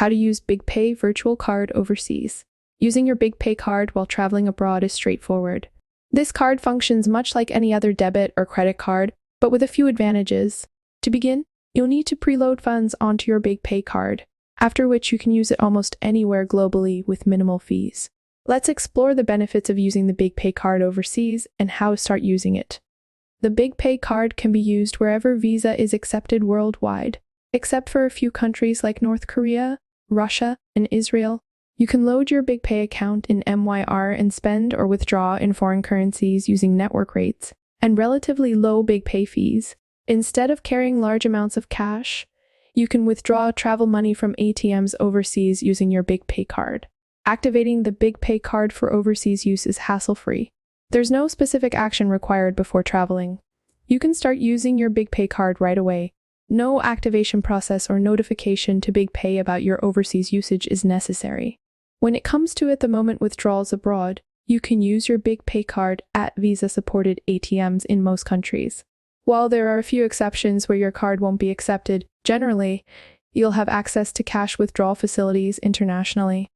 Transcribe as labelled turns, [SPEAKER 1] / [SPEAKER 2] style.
[SPEAKER 1] How to use Bigpay virtual card overseas. Using your Bigpay card while traveling abroad is straightforward. This card functions much like any other debit or credit card, but with a few advantages. To begin, you'll need to preload funds onto your Bigpay card, after which you can use it almost anywhere globally with minimal fees. Let's explore the benefits of using the Bigpay card overseas and how to start using it. The Bigpay card can be used wherever Visa is accepted worldwide, except for a few countries like North Korea, Russia, and Israel. You can load your Bigpay account in MYR and spend or withdraw in foreign currencies using network rates and relatively low Bigpay fees. Instead of carrying large amounts of cash, you can withdraw travel money from ATMs overseas using your Bigpay card. Activating the Bigpay card for overseas use is hassle-free. There's no specific action required before traveling. You can start using your Bigpay card right away. No activation process or notification to Bigpay about your overseas usage is necessary. When it comes to at the moment withdrawals abroad, you can use your Bigpay card at Visa-supported ATMs in most countries. While there are a few exceptions where your card won't be accepted, generally, you'll have access to cash withdrawal facilities internationally.